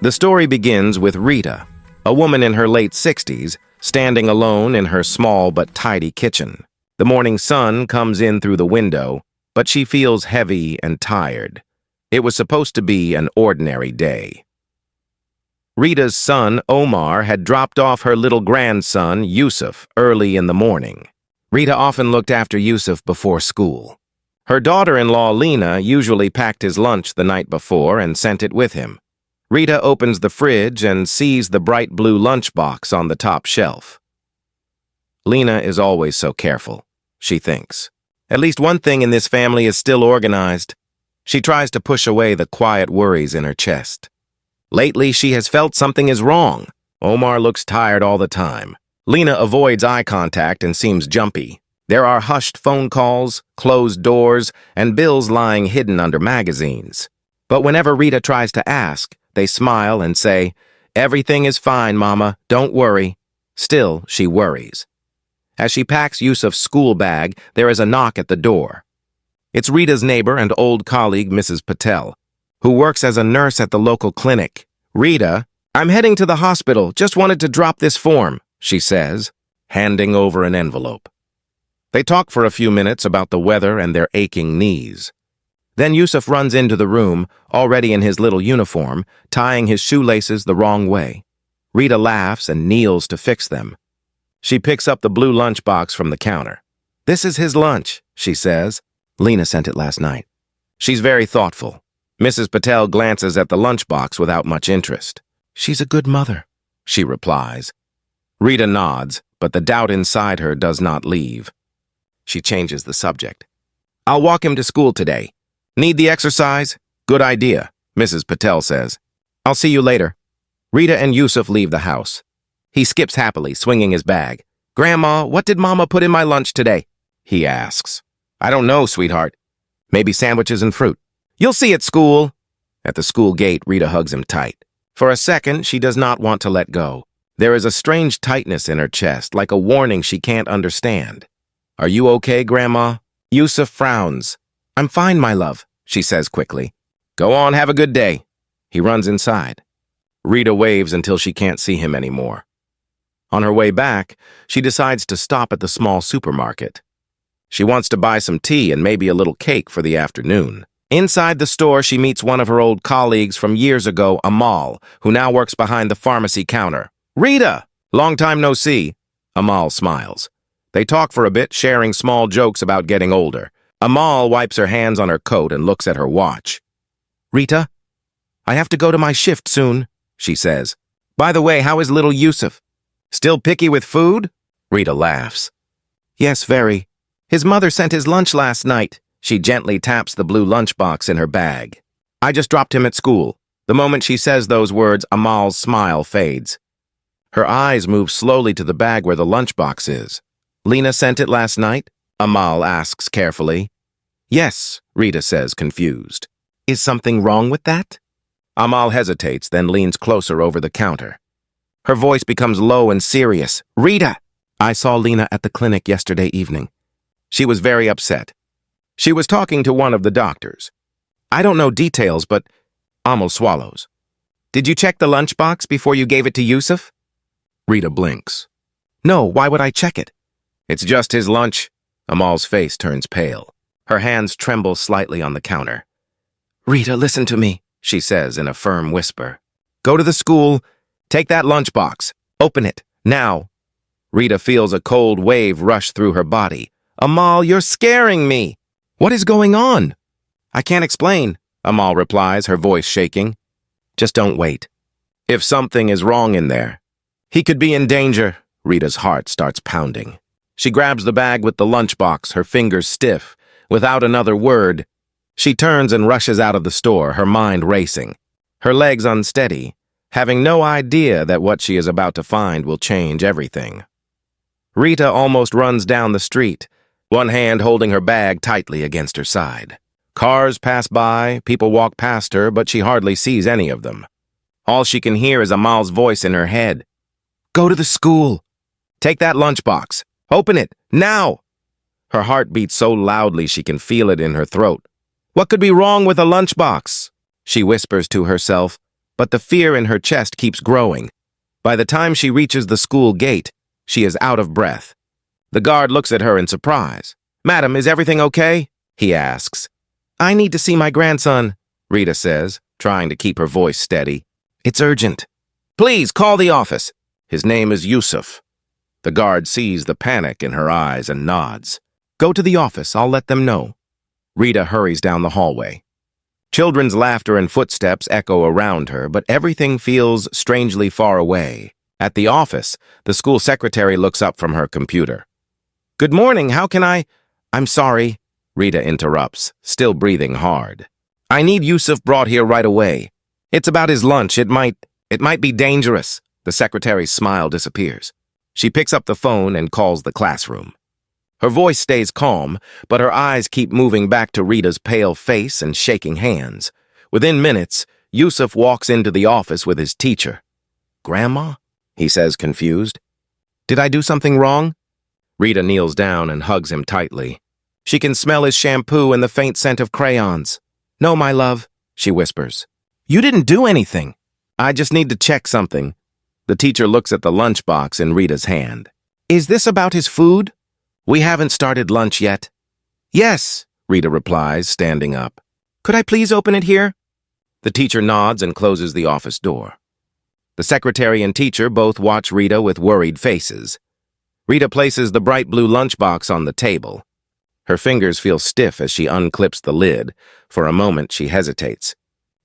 The story begins with Rita, a woman in her late 60s, standing alone in her small but tidy kitchen. The morning sun comes in through the window, but she feels heavy and tired. It was supposed to be an ordinary day. Rita's son, Omar, had dropped off her little grandson, Yusuf, early in the morning. Rita often looked after Yusuf before school. Her daughter-in-law, Lena, usually packed his lunch the night before and sent it with him. Rita opens the fridge and sees the bright blue lunchbox on the top shelf. Lena is always so careful, she thinks. At least one thing in this family is still organized. She tries to push away the quiet worries in her chest. Lately, she has felt something is wrong. Omar looks tired all the time. Lena avoids eye contact and seems jumpy. There are hushed phone calls, closed doors, and bills lying hidden under magazines. But whenever Rita tries to ask, they smile and say, "Everything is fine, Mama, don't worry." Still, she worries. As she packs Yusuf's school bag, there is a knock at the door. It's Rita's neighbor and old colleague, Mrs. Patel, who works as a nurse at the local clinic. "Rita, I'm heading to the hospital, just wanted to drop this form," she says, handing over an envelope. They talk for a few minutes about the weather and their aching knees. Then Yusuf runs into the room, already in his little uniform, tying his shoelaces the wrong way. Rita laughs and kneels to fix them. She picks up the blue lunchbox from the counter. "This is his lunch," she says. "Lena sent it last night." She's very thoughtful. Mrs. Patel glances at the lunchbox without much interest. "She's a good mother," she replies. Rita nods, but the doubt inside her does not leave. She changes the subject. "I'll walk him to school today. Need the exercise? Good idea," Mrs. Patel says. "I'll see you later." Rita and Yusuf leave the house. He skips happily, swinging his bag. "Grandma, what did Mama put in my lunch today?" he asks. "I don't know, sweetheart. Maybe sandwiches and fruit. You'll see at school." At the school gate, Rita hugs him tight. For a second, she does not want to let go. There is a strange tightness in her chest, like a warning she can't understand. "Are you okay, Grandma?" Yusuf frowns. "I'm fine, my love," she says quickly. "Go on, have a good day." He runs inside. Rita waves until she can't see him anymore. On her way back, she decides to stop at the small supermarket. She wants to buy some tea and maybe a little cake for the afternoon. Inside the store, she meets one of her old colleagues from years ago, Amal, who now works behind the pharmacy counter. "Rita! Long time no see." Amal smiles. They talk for a bit, sharing small jokes about getting older. Amal wipes her hands on her coat and looks at her watch. "Rita, I have to go to my shift soon," she says. "By the way, how is little Yusuf? Still picky with food?" Rita laughs. "Yes, very. His mother sent his lunch last night." She gently taps the blue lunchbox in her bag. "I just dropped him at school." The moment she says those words, Amal's smile fades. Her eyes move slowly to the bag where the lunchbox is. "Lena sent it last night?" Amal asks carefully. "Yes," Rita says, confused. "Is something wrong with that?" Amal hesitates, then leans closer over the counter. Her voice becomes low and serious. "Rita, I saw Lena at the clinic yesterday evening. She was very upset. She was talking to one of the doctors. I don't know details, but..." Amal swallows. "Did you check the lunchbox before you gave it to Yusuf?" Rita blinks. "No, why would I check it?" "It's just his lunch." Amal's face turns pale. Her hands tremble slightly on the counter. "Rita, listen to me," she says in a firm whisper. "Go to the school. Take that lunchbox. Open it. Now." Rita feels a cold wave rush through her body. "Amal, you're scaring me." "What is going on?" "I can't explain," Amal replies, her voice shaking. "Just don't wait. If something is wrong in there, he could be in danger." Rita's heart starts pounding. She grabs the bag with the lunchbox, her fingers stiff. Without another word, she turns and rushes out of the store, her mind racing, her legs unsteady, having no idea that what she is about to find will change everything. Rita almost runs down the street, one hand holding her bag tightly against her side. Cars pass by, people walk past her, but she hardly sees any of them. All she can hear is Amal's voice in her head. "Go to the school. Take that lunchbox. Open it, now!" Her heart beats so loudly she can feel it in her throat. "What could be wrong with a lunchbox?" she whispers to herself. but the fear in her chest keeps growing. By the time she reaches the school gate, she is out of breath. The guard looks at her in surprise. "Madam, is everything okay?" he asks. "I need to see my grandson," Rita says, trying to keep her voice steady. "It's urgent." "Please, call the office." "His name is Yusuf." The guard sees the panic in her eyes and nods. "Go to the office, I'll let them know." Rita hurries down the hallway. Children's laughter and footsteps echo around her, but everything feels strangely far away. At the office, the school secretary looks up from her computer. "Good morning, how can I—" "I'm sorry," Rita interrupts, still breathing hard. "I need Yusuf brought here right away. It's about his lunch. It might be dangerous." The secretary's smile disappears. She picks up the phone and calls the classroom. Her voice stays calm, but her eyes keep moving back to Rita's pale face and shaking hands. Within minutes, Yusuf walks into the office with his teacher. "Grandma?" he says, confused. "Did I do something wrong?" Rita kneels down and hugs him tightly. She can smell his shampoo and the faint scent of crayons. "No, my love," she whispers. "You didn't do anything. I just need to check something." The teacher looks at the lunchbox in Rita's hand. "Is this about his food?" "We haven't started lunch yet." "Yes," Rita replies, standing up. "Could I please open it here?" The teacher nods and closes the office door. The secretary and teacher both watch Rita with worried faces. Rita places the bright blue lunchbox on the table. Her fingers feel stiff as she unclips the lid. For a moment, she hesitates.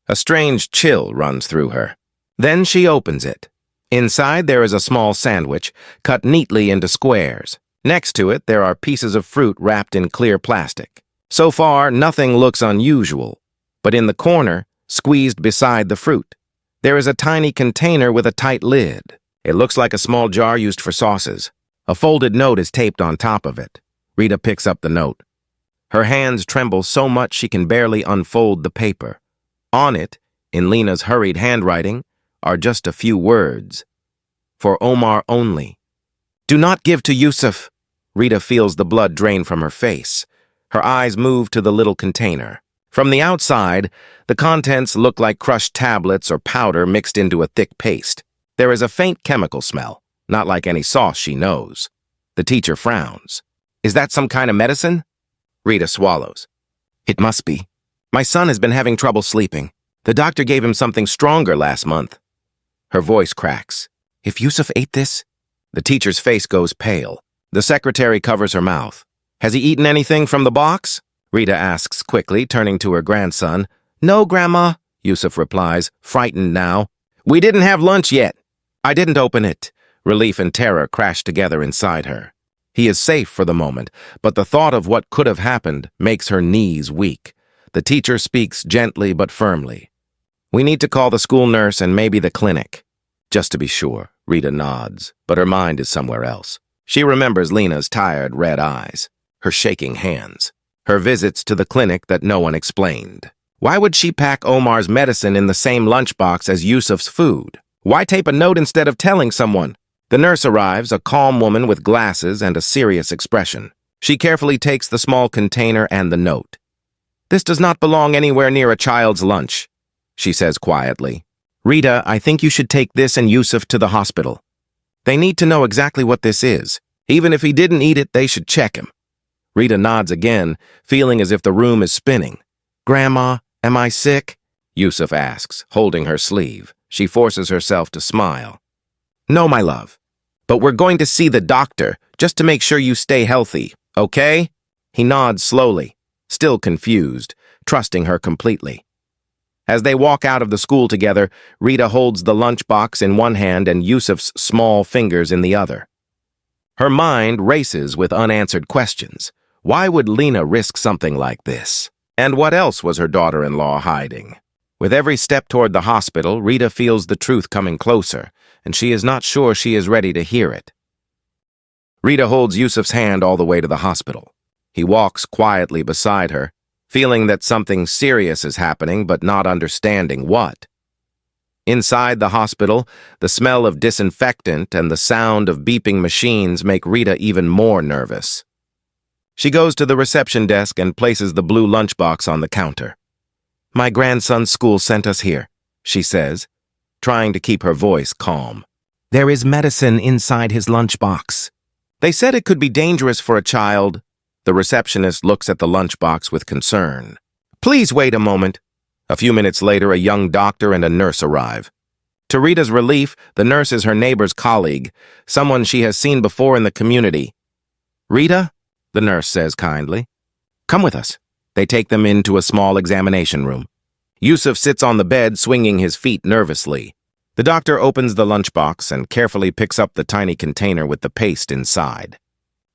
A strange chill runs through her. Then she opens it. Inside, there is a small sandwich, cut neatly into squares. Next to it, there are pieces of fruit wrapped in clear plastic. So far, nothing looks unusual. But in the corner, squeezed beside the fruit, there is a tiny container with a tight lid. It looks like a small jar used for sauces. A folded note is taped on top of it. Rita picks up the note. Her hands tremble so much she can barely unfold the paper. On it, in Lena's hurried handwriting, are just a few words. "For Omar only. Do not give to Yusuf." Rita feels the blood drain from her face. Her eyes move to the little container. From the outside, the contents look like crushed tablets or powder mixed into a thick paste. There is a faint chemical smell, not like any sauce she knows. The teacher frowns. "Is that some kind of medicine?" Rita swallows. "It must be. My son has been having trouble sleeping. The doctor gave him something stronger last month." Her voice cracks. "If Yusuf ate this?" The teacher's face goes pale. The secretary covers her mouth. "Has he eaten anything from the box?" Rita asks quickly, turning to her grandson. "No, Grandma," Yusuf replies, frightened now. "We didn't have lunch yet." "I didn't open it." Relief and terror crash together inside her. He is safe for the moment, but the thought of what could have happened makes her knees weak. The teacher speaks gently but firmly. "We need to call the school nurse and maybe the clinic." "Just to be sure," Rita nods, but her mind is somewhere else. She remembers Lena's tired red eyes, her shaking hands, her visits to the clinic that no one explained. Why would she pack Omar's medicine in the same lunchbox as Yusuf's food? Why tape a note instead of telling someone? The nurse arrives, a calm woman with glasses and a serious expression. She carefully takes the small container and the note. "This does not belong anywhere near a child's lunch," she says quietly. "Rita, I think you should take this and Yusuf to the hospital. They need to know exactly what this is. Even if he didn't eat it, they should check him." Rita nods again, feeling as if the room is spinning. "Grandma, am I sick?" Yusuf asks, holding her sleeve. She forces herself to smile. "No, my love. But we're going to see the doctor, just to make sure you stay healthy, okay?" He nods slowly, still confused, trusting her completely. As they walk out of the school together, Rita holds the lunchbox in one hand and Yusuf's small fingers in the other. Her mind races with unanswered questions. Why would Lena risk something like this? And what else was her daughter-in-law hiding? With every step toward the hospital, Rita feels the truth coming closer, and she is not sure she is ready to hear it. Rita holds Yusuf's hand all the way to the hospital. He walks quietly beside her, feeling that something serious is happening but not understanding what. Inside the hospital, the smell of disinfectant and the sound of beeping machines make Rita even more nervous. She goes to the reception desk and places the blue lunchbox on the counter. "My grandson's school sent us here," she says, trying to keep her voice calm. There is medicine inside his lunchbox. They said it could be dangerous for a child. The receptionist looks at the lunchbox with concern. Please wait a moment. A few minutes later, a young doctor and a nurse arrive. To Rita's relief, the nurse is her neighbor's colleague, someone she has seen before in the community. Rita, the nurse says kindly, come with us. They take them into a small examination room. Yusuf sits on the bed, swinging his feet nervously. The doctor opens the lunchbox and carefully picks up the tiny container with the paste inside.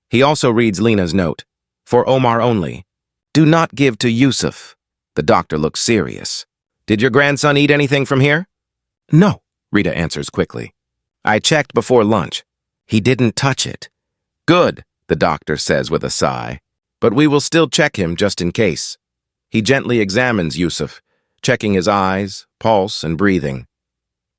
He also reads Lena's note. For Omar only. Do not give to Yusuf. The doctor looks serious. Did your grandson eat anything from here? No, Rita answers quickly. I checked before lunch. He didn't touch it. Good, the doctor says with a sigh. But we will still check him just in case. He gently examines Yusuf, checking his eyes, pulse, and breathing.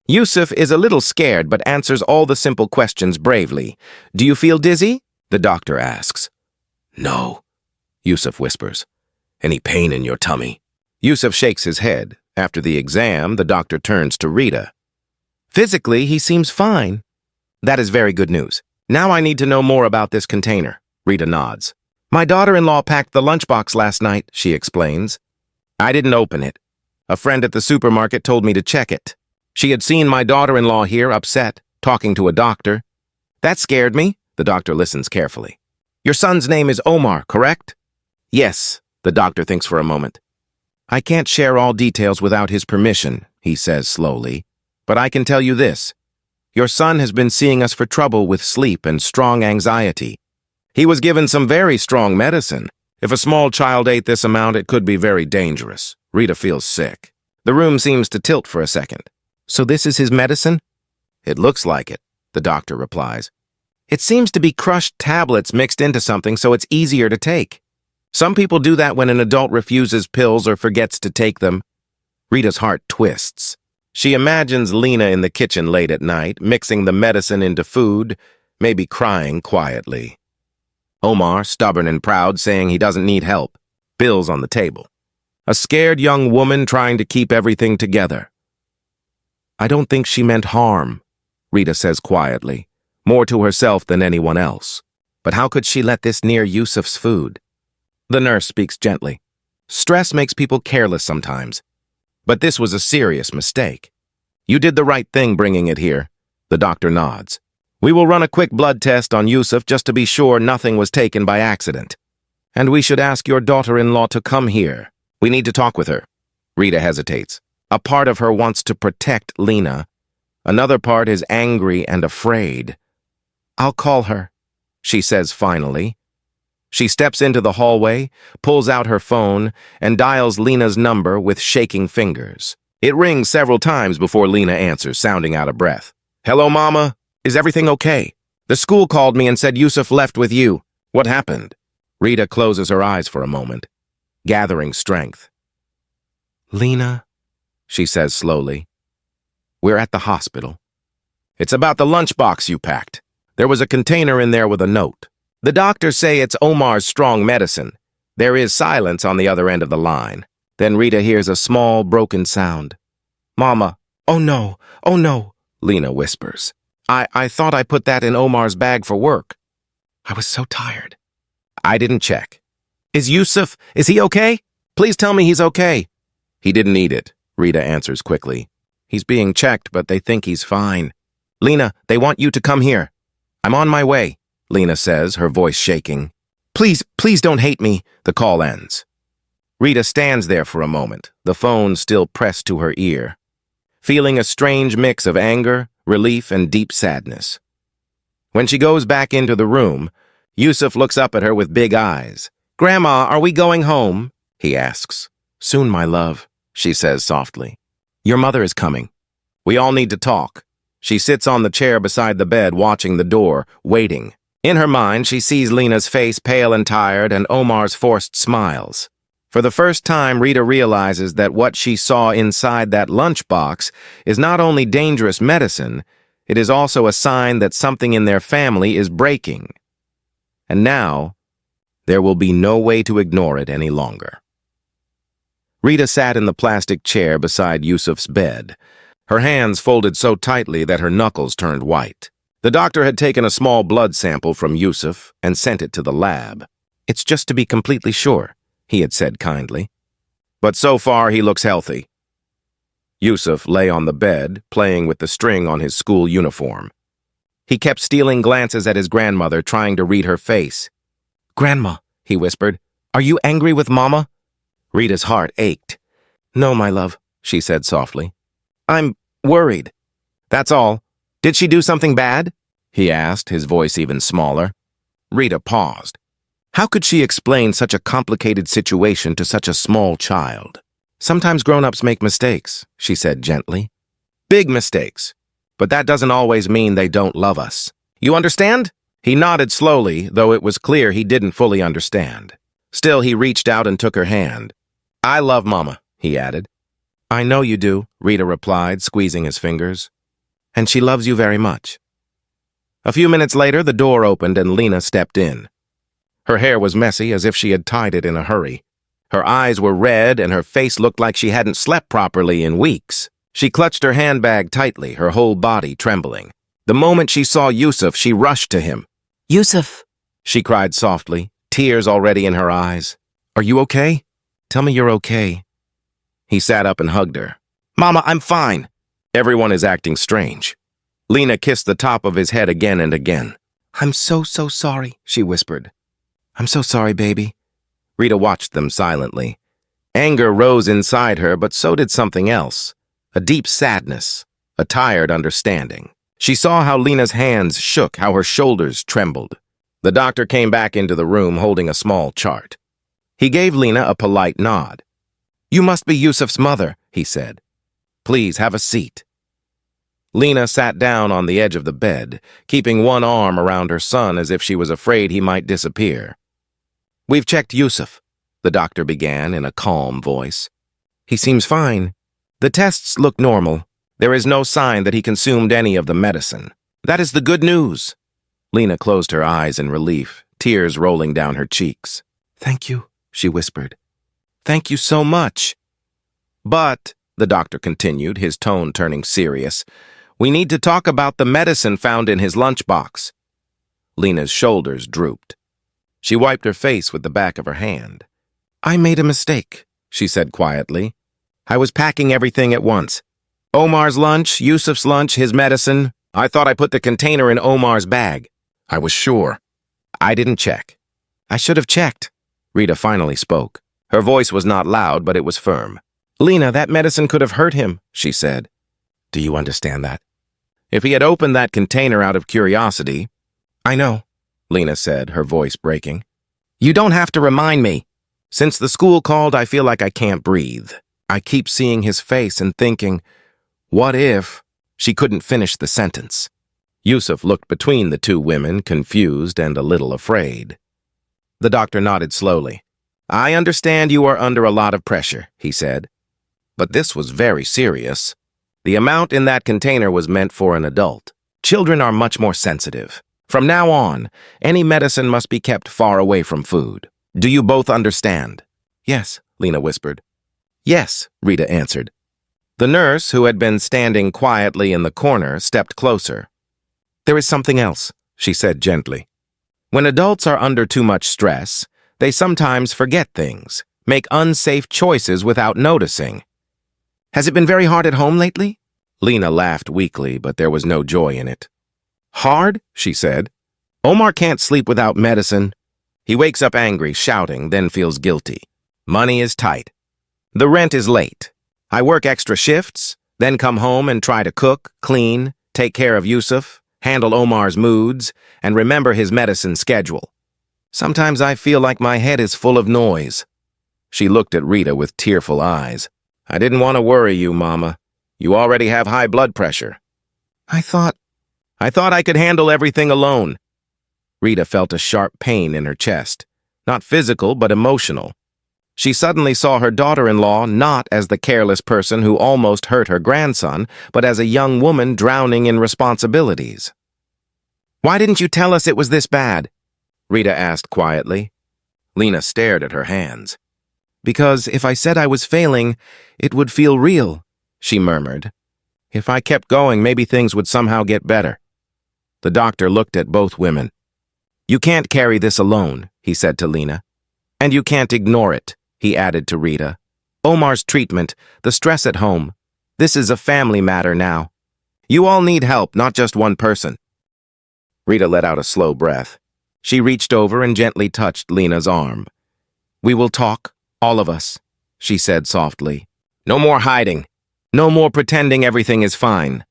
Yusuf is a little scared but answers all the simple questions bravely. Do you feel dizzy? The doctor asks. No, Yusuf whispers. Any pain in your tummy? Yusuf shakes his head. After the exam, the doctor turns to Rita. Physically, he seems fine. That is very good news. Now I need to know more about this container. Rita nods. My daughter-in-law packed the lunchbox last night, she explains. I didn't open it. A friend at the supermarket told me to check it. She had seen my daughter-in-law here upset, talking to a doctor. That scared me. The doctor listens carefully. Your son's name is Omar, correct? Yes, the doctor thinks for a moment. I can't share all details without his permission, he says slowly. But I can tell you this. Your son has been seeing us for trouble with sleep and strong anxiety. He was given some very strong medicine. If a small child ate this amount, it could be very dangerous. Rita feels sick. The room seems to tilt for a second. So this is his medicine? It looks like it, the doctor replies. It seems to be crushed tablets mixed into something so it's easier to take. Some people do that when an adult refuses pills or forgets to take them. Rita's heart twists. She imagines Lena in the kitchen late at night, mixing the medicine into food, maybe crying quietly. Omar, stubborn and proud, saying he doesn't need help. Bills on the table. A scared young woman trying to keep everything together. I don't think she meant harm, Rita says quietly, more to herself than anyone else. But how could she let this near Yusuf's food? The nurse speaks gently. Stress makes people careless sometimes. But this was a serious mistake. You did the right thing bringing it here. The doctor nods. We will run a quick blood test on Yusuf just to be sure nothing was taken by accident. And we should ask your daughter-in-law to come here. We need to talk with her. Rita hesitates. A part of her wants to protect Lena. Another part is angry and afraid. I'll call her, she says finally. She steps into the hallway, pulls out her phone, and dials Lena's number with shaking fingers. It rings several times before Lena answers, sounding out of breath. Hello, Mama. Is everything okay? The school called me and said Yusuf left with you. What happened? Rita closes her eyes for a moment, gathering strength. Lena, she says slowly. We're at the hospital. It's about the lunchbox you packed. There was a container in there with a note. The doctors say it's Omar's strong medicine. There is silence on the other end of the line. Then Rita hears a small, broken sound. Mama, oh no, Lena whispers. I thought I put that in Omar's bag for work. I was so tired. I didn't check. Is he okay? Please tell me he's okay. He didn't eat it, Rita answers quickly. He's being checked, but they think he's fine. Lena, they want you to come here. I'm on my way, Lena says, her voice shaking. Please don't hate me. The call ends. Rita stands there for a moment, the phone still pressed to her ear, feeling a strange mix of anger, relief, and deep sadness. When she goes back into the room, Yusuf looks up at her with big eyes. Grandma, are we going home? He asks. Soon, my love, she says softly. Your mother is coming. We all need to talk. She sits on the chair beside the bed, watching the door, waiting. In her mind, she sees Lena's face pale and tired and Omar's forced smiles. For the first time, Rita realizes that what she saw inside that lunchbox is not only dangerous medicine, it is also a sign that something in their family is breaking. And now, there will be no way to ignore it any longer. Rita sat in the plastic chair beside Yusuf's bed, Her hands folded so tightly that her knuckles turned white. The doctor had taken a small blood sample from Yusuf and sent it to the lab. "It's just to be completely sure," he had said kindly. "But so far he looks healthy." Yusuf lay on the bed, playing with the string on his school uniform. He kept stealing glances at his grandmother, trying to read her face. "Grandma," he whispered, "are you angry with Mama?" Rita's heart ached. "No, my love," she said softly. "I'm worried. That's all. Did she do something bad?" he asked, his voice even smaller. Rita paused. How could she explain such a complicated situation to such a small child? "Sometimes grown-ups make mistakes," she said gently. "Big mistakes. But that doesn't always mean they don't love us. You understand?" He nodded slowly, though it was clear he didn't fully understand. Still, he reached out and took her hand. "I love Mama," he added. "I know you do," Rita replied, squeezing his fingers. "And she loves you very much." A few minutes later, the door opened and Lena stepped in. Her hair was messy, as if she had tied it in a hurry. Her eyes were red and her face looked like she hadn't slept properly in weeks. She clutched her handbag tightly, her whole body trembling. The moment she saw Yusuf, she rushed to him. "Yusuf," she cried softly, tears already in her eyes. "Are you okay? Tell me you're okay." He sat up and hugged her. "Mama, I'm fine." "Everyone is acting strange." Lena kissed the top of his head again and again. "I'm so sorry," she whispered. "I'm so sorry, baby." Rita watched them silently. Anger rose inside her, but so did something else. A deep sadness, a tired understanding. She saw how Lena's hands shook, how her shoulders trembled. The doctor came back into the room holding a small chart. He gave Lena a polite nod. "You must be Yusuf's mother," he said. "Please have a seat." Lena sat down on the edge of the bed, keeping one arm around her son as if she was afraid he might disappear. "We've checked Yusuf," the doctor began in a calm voice. "He seems fine. The tests look normal. There is no sign that he consumed any of the medicine. That is the good news." Lena closed her eyes in relief, tears rolling down her cheeks. "Thank you," she whispered. "Thank you so much." "But," the doctor continued, his tone turning serious, "we need to talk about the medicine found in his lunchbox." Lena's shoulders drooped. She wiped her face with the back of her hand. "I made a mistake," she said quietly. "I was packing everything at once. Omar's lunch, Yusuf's lunch, his medicine. I thought I put the container in Omar's bag. I was sure. I didn't check." "I should have checked." Rita finally spoke. Her voice was not loud, but it was firm. "Lena, that medicine could have hurt him," she said. "Do you understand that? If he had opened that container out of curiosity—" "I know," Lena said, her voice breaking. "You don't have to remind me. Since the school called, I feel like I can't breathe. I keep seeing his face and thinking, what if—" She couldn't finish the sentence. Yusuf looked between the two women, confused and a little afraid. The doctor nodded slowly. "I understand you are under a lot of pressure," he said. "But this was very serious. The amount in that container was meant for an adult. Children are much more sensitive. From now on, any medicine must be kept far away from food. Do you both understand?" "Yes," Lena whispered. "Yes," Rita answered. The nurse, who had been standing quietly in the corner, stepped closer. "There is something else," she said gently. "When adults are under too much stress, they sometimes forget things, make unsafe choices without noticing. Has it been very hard at home lately?" Lena laughed weakly, but there was no joy in it. "Hard?" she said. "Omar can't sleep without medicine. He wakes up angry, shouting, then feels guilty. Money is tight. The rent is late. I work extra shifts, then come home and try to cook, clean, take care of Yusuf, handle Omar's moods, and remember his medicine schedule. Sometimes I feel like my head is full of noise." She looked at Rita with tearful eyes. "I didn't want to worry you, Mama. You already have high blood pressure." I thought I could handle everything alone." Rita felt a sharp pain in her chest. Not physical, but emotional. She suddenly saw her daughter-in-law not as the careless person who almost hurt her grandson, but as a young woman drowning in responsibilities. "Why didn't you tell us it was this bad?" Rita asked quietly. Lena stared at her hands. "Because if I said I was failing, it would feel real," she murmured. If I kept going, maybe things would somehow get better. The doctor looked at both women. You can't carry this alone, he said to Lena. And you can't ignore it, he added to Rita. Omar's treatment, the stress at home. This is a family matter now. You all need help, not just one person. Rita let out a slow breath. She reached over and gently touched Lena's arm. We will talk, all of us, she said softly. No more hiding. No more pretending everything is fine.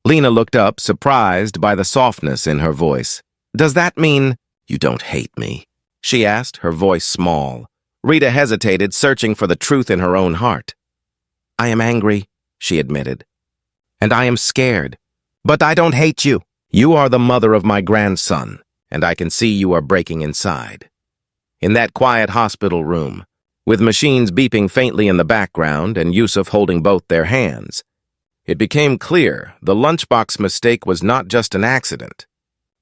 Lena looked up, surprised by the softness in her voice. Does that mean you don't hate me? She asked, her voice small. Rita hesitated, searching for the truth in her own heart. I am angry, she admitted. And I am scared. But I don't hate you. You are the mother of my grandson, and I can see you are breaking inside. In that quiet hospital room, with machines beeping faintly in the background and Yusuf holding both their hands, it became clear the Lunchbox mistake was not just an accident.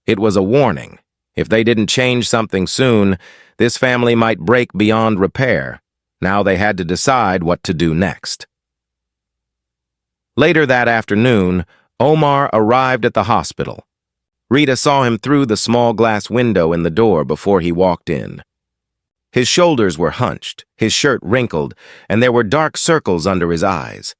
It was a warning. If they didn't change something soon, this family might break beyond repair. Now they had to decide what to do next. Later that afternoon, Omar arrived at the hospital. Rita saw him through the small glass window in the door before he walked in. His shoulders were hunched, his shirt wrinkled, and there were dark circles under his eyes.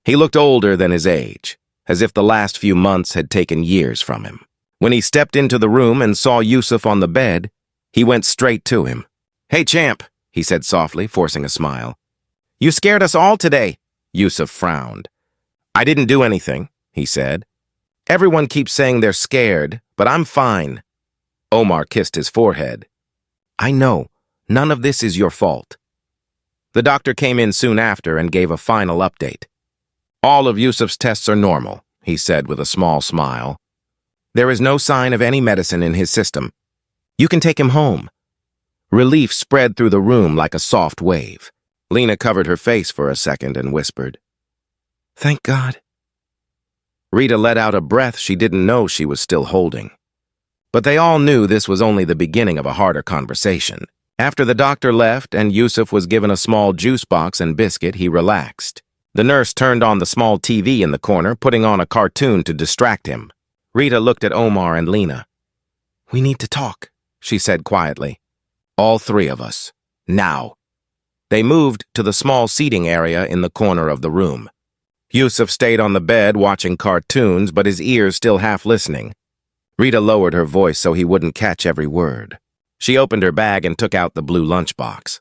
He looked older than his age, as if the last few months had taken years from him. When he stepped into the room and saw Yusuf on the bed, he went straight to him. Hey, champ, he said softly, forcing a smile. You scared us all today. Yusuf frowned. I didn't do anything, he said. Everyone keeps saying they're scared, but I'm fine. Omar kissed his forehead. I know. None of this is your fault. The doctor came in soon after and gave a final update. All of Yusuf's tests are normal, he said with a small smile. There is no sign of any medicine in his system. You can take him home. Relief spread through the room like a soft wave. Lena covered her face for a second and whispered, Thank God. Rita let out a breath she didn't know she was still holding. But they all knew this was only the beginning of a harder conversation. After the doctor left and Yusuf was given a small juice box and biscuit, he relaxed. The nurse turned on the small TV in the corner, putting on a cartoon to distract him. Rita looked at Omar and Lena. We need to talk, she said quietly. All three of us. Now. They moved to the small seating area in the corner of the room. Yusuf stayed on the bed watching cartoons, but his ears still half listening. Rita lowered her voice so he wouldn't catch every word. She opened her bag and took out the blue lunchbox.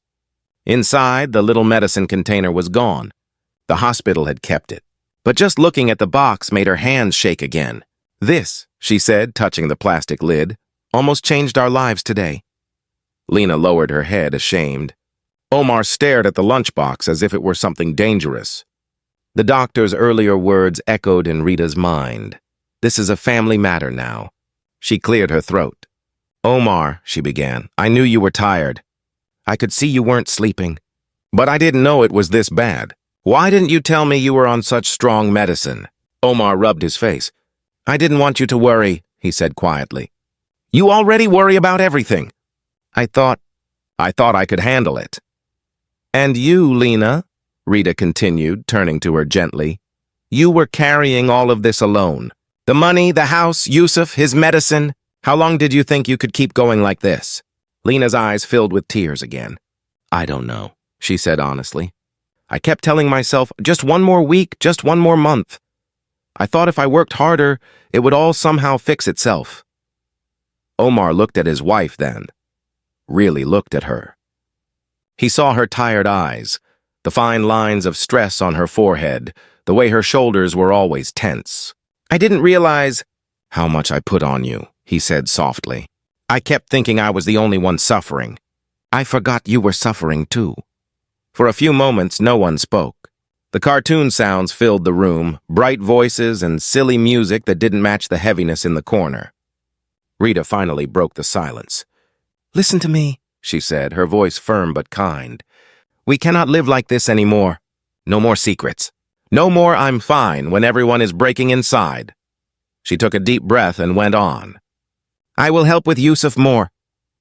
Inside, the little medicine container was gone. The hospital had kept it. But just looking at the box made her hands shake again. This, she said, touching the plastic lid, almost changed our lives today. Lena lowered her head, ashamed. Omar stared at the lunchbox as if it were something dangerous. The doctor's earlier words echoed in Rita's mind. This is a family matter now. She cleared her throat. Omar, she began, I knew you were tired. I could see you weren't sleeping. But I didn't know it was this bad. Why didn't you tell me you were on such strong medicine? Omar rubbed his face. I didn't want you to worry, he said quietly. You already worry about everything. I thought I could handle it. And you, Lena, Rita continued, turning to her gently, you were carrying all of this alone. The money, the house, Yusuf, his medicine. How long did you think you could keep going like this? Lena's eyes filled with tears again. I don't know, she said honestly. I kept telling myself, just one more week, just one more month. I thought if I worked harder, it would all somehow fix itself. Omar looked at his wife then. Really looked at her. He saw her tired eyes, the fine lines of stress on her forehead, the way her shoulders were always tense. I didn't realize how much I put on you, he said softly. I kept thinking I was the only one suffering. I forgot you were suffering too. For a few moments, no one spoke. The cartoon sounds filled the room, bright voices and silly music that didn't match the heaviness in the corner. Rita finally broke the silence. Listen to me, she said, her voice firm but kind. We cannot live like this anymore. No more secrets. No more I'm fine when everyone is breaking inside. She took a deep breath and went on. I will help with Yusuf more.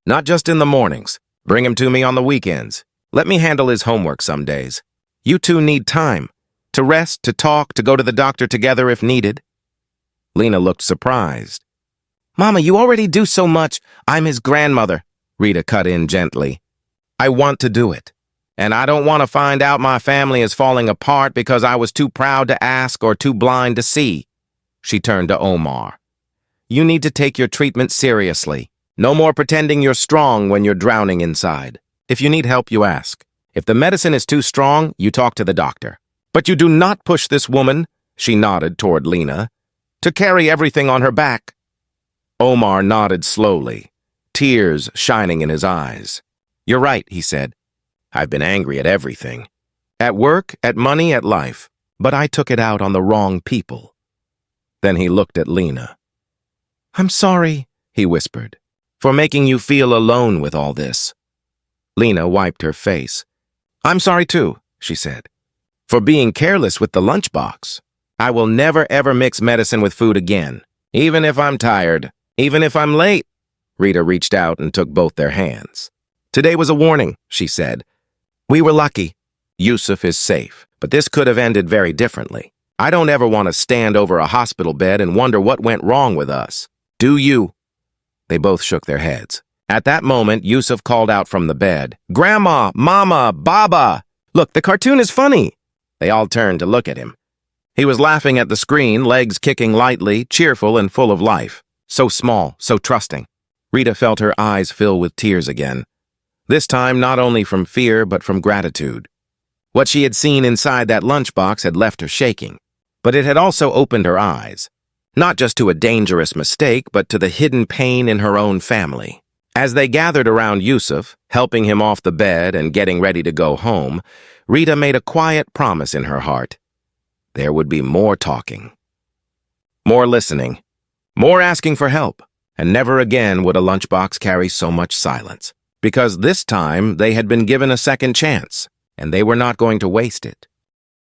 Not just in the mornings. Bring him to me on the weekends. Let me handle his homework some days. You two need time To rest, to talk, to go to the doctor together if needed. Lena looked surprised. Mama, you already do so much. I'm his grandmother, Rita cut in gently. I want to do it. And I don't want to find out my family is falling apart because I was too proud to ask or too blind to see. She turned to Omar. You need to take your treatment seriously. No more pretending you're strong when you're drowning inside. If you need help, you ask. If the medicine is too strong, you talk to the doctor. But you do not push this woman, she nodded toward Lena, to carry everything on her back. Omar nodded slowly, tears shining in his eyes. You're right, he said. I've been angry at everything. At work, at money, at life. But I took it out on the wrong people. Then he looked at Lena. I'm sorry, he whispered, for making you feel alone with all this. Lena wiped her face. I'm sorry too, she said, for being careless with the lunchbox. I will never ever mix medicine with food again, even if I'm tired, even if I'm late. Rita reached out and took both their hands. Today was a warning, she said. We were lucky. Yusuf is safe, but this could have ended very differently. I don't ever want to stand over a hospital bed and wonder what went wrong with us. Do you? They both shook their heads. At that moment, Yusuf called out from the bed, Grandma, Mama, Baba! Look, the cartoon is funny! They all turned to look at him. He was laughing at the screen, legs kicking lightly, cheerful and full of life. So small, so trusting. Rita felt her eyes fill with tears again. This time not only from fear, but from gratitude. What she had seen inside that lunchbox had left her shaking, but it had also opened her eyes. Not just to a dangerous mistake, but to the hidden pain in her own family. As they gathered around Yusuf, helping him off the bed and getting ready to go home, Rita made a quiet promise in her heart. There would be more talking, more listening, more asking for help, and never again would a lunchbox carry so much silence. Because this time they had been given a second chance, and they were not going to waste it.